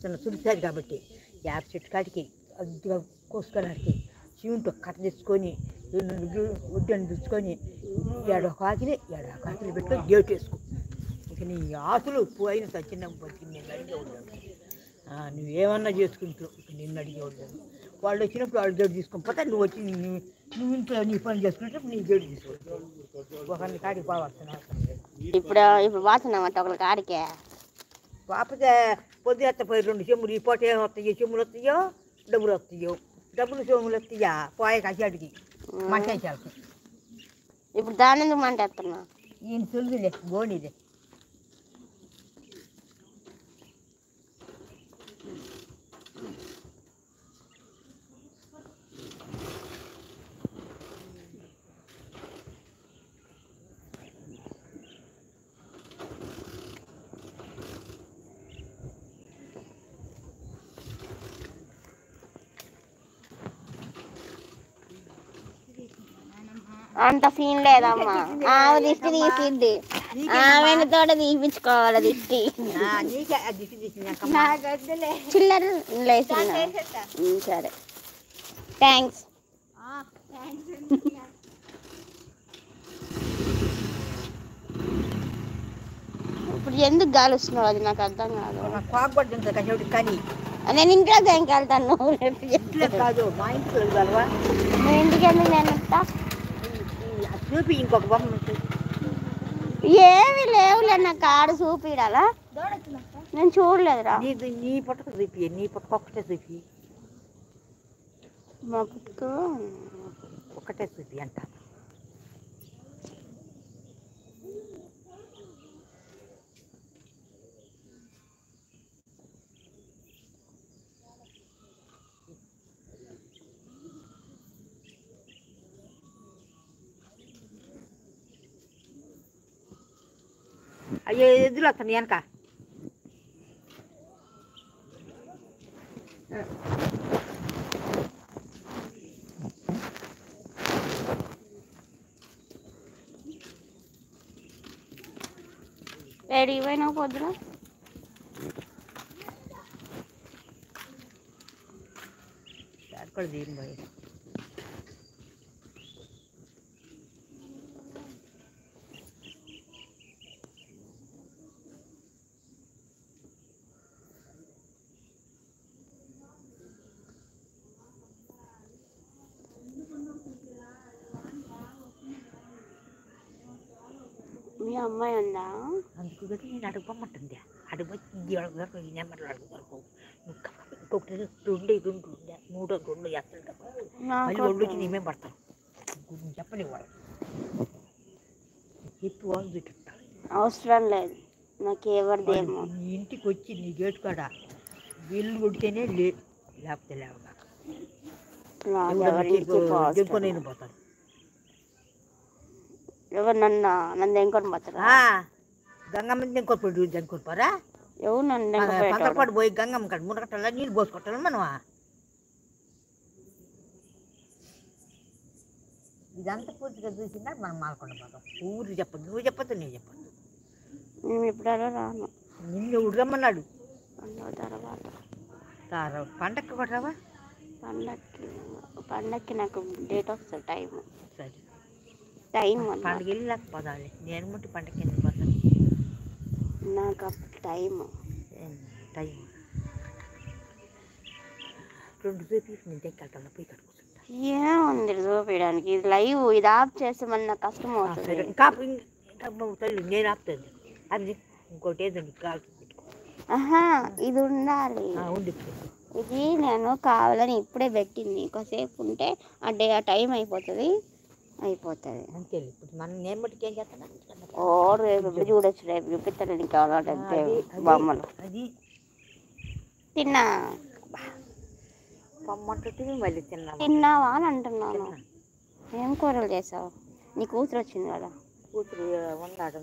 చిన్న చుడిసారు కాబట్టి యాప్ చెట్టు కాడికి అద్దుగా కోసుకోవడానికి చీవుంటూ కట్ట తెచ్చుకొని వడ్డని తెచ్చుకొని ఏడొకాకిలి పెట్టుకొని గేట్ వేసుకో. ఇక నీ ఆకులు పోయిన సచ్చిన బతికి నేను అడిగేవాళ్ళు. నువ్వేమన్నా చేసుకుంటావు ఇక నిన్ను అడిగేవాళ్ళు. వాళ్ళు వచ్చినప్పుడు వాళ్ళు జోడు తీసుకోకపోతే నువ్వు వచ్చి నువ్వు ఇంట్లో నీ పని చేసుకుంటే నీ జోడు తీసుకోవచ్చు. ఒకరిని కాడికి పోవాల్సిన అవసరం లేదు. ఇప్పుడు పోతున్నామంట ఒకరి కాడికే పాపతే పొద్దుత పోయి 2 చెమ్ములు ఈ పూట ఏం వస్తాయో చెమ్ములు వస్తాయో డబ్బులు వస్తాయో డబ్బులు చెమ్ములు వస్తాయా పోయే కసాడికి మంచాలకి. ఇప్పుడు దాని ఎందుకు మంటేస్తున్నా ఈయన తెలుగులే గోనిదే. అంత సీన్ లేదమ్మా. ఆమె దిష్టి తీసిద్ది, ఆమె తోట తీపించుకోవాలి దిష్టి. చిల్లర లేచిన సరే థ్యాంక్స్. ఇప్పుడు ఎందుకు గాలి వస్తున్నావు అది నాకు అర్థం కాదు. నేను ఇంట్లో దేనికి వెళ్తాను కాదు మా ఇంటికి వెళ్ళవా? నువ్వు ఇంటికి ఎందుకు నేను వస్తా? చూపి ఇంకొక బొమ్మ ఏమి లేవులే నాకు ఆడ చూపిడాలా? నేను చూడలేదురా. నీ పుట్టకు చూపి, నీ పుట్టకు ఒక్కటే చూపి, మా పుట్టుకు ఒక్కటే చూపి అంట. అయ్యో ఎదురు వస్తాను వెనక. ఏడికి పోయినావు పొద్దున? అక్కడ దీని పోయి మీ అమ్మాయి ఉందా? అందుకు కదా నేను అడుగుపమ్మంటుంది. అడుగుపోయి వరకు ఈ నెంబర్లు అడుగు వరకు ఇంకొకటి 2 3 2 వేస్తాడు. మళ్ళీ ఒళ్ళు వచ్చి నేమే పడతాను చెప్పని వాళ్ళు ఎత్తు వాళ్ళు చుట్టాలి. అవసరం లేదు నాకు ఎవరిదేమో. నీ ఇంటికి వచ్చి నీ గేటు కాడ వీళ్ళు కొడితేనే లేకపోతే లేవగా నేను పోతాను. ఎవరు నన్ను ఎంకొని పోతారా? గంగమ్మ ఎంకొని జనుకోపోరా? ఎవరు నన్ను పక్కపాటు పోయి గంగమ్మ కాడ మునగట్టాల నీళ్ళు పోసుకొట్టాలి మనమా? ఇదంతా పూర్తిగా చూసిందా మనం మాలకొండ పోతాం. ఊరు చెప్పదు, నువ్వు చెప్పద్దు, నేను చెప్పద్దు. మేము ఎప్పుడైనా రాను. నిన్ను ఊరు రమ్మన్నాడు. తర్వాత పండక్కి కొట్టరావా? పండక్కి నాకు డేట్ వస్తుంది టైం. సరే టైం పండుగ వెళ్ళి పోదాలి. నేను ముట్టి పండగకి ఎందుకు పోతాను? నాకు అప్పుడు టైం 2 చూపి నేను దగ్గర పోయి కట్టుకుంటా. ఏముంది చూపించడానికి? ఇది లైవ్, ఇది ఆఫ్ చేస్తే మన నాకు కష్టం అవుతుంది. తల్లి నేను ఆపుతుంది అది ఇంకోటి ఏదండి కాల్చి పెట్టుకో. ఇది ఉండాలి. ఇది నేను కావాలని ఇప్పుడే పెట్టింది. కాసేపు ఉంటే ఆ టైం అయిపోతుంది. అంతే. ఇప్పుడు మనం నేను బట్టి ఏం చేస్తాను? రేపు ఎప్పుడు చూడొచ్చు, రేపు చూపిస్తాను నీకు కావాలంటే బొమ్మలు. అది తిన్నా పొమ్మంటుంది మళ్ళీ తిన్నావా అని అంటున్నాను. ఏం కూరలు చేసావు? నీ కూతురు వచ్చింది కదా? కూతురు ఉండాడు.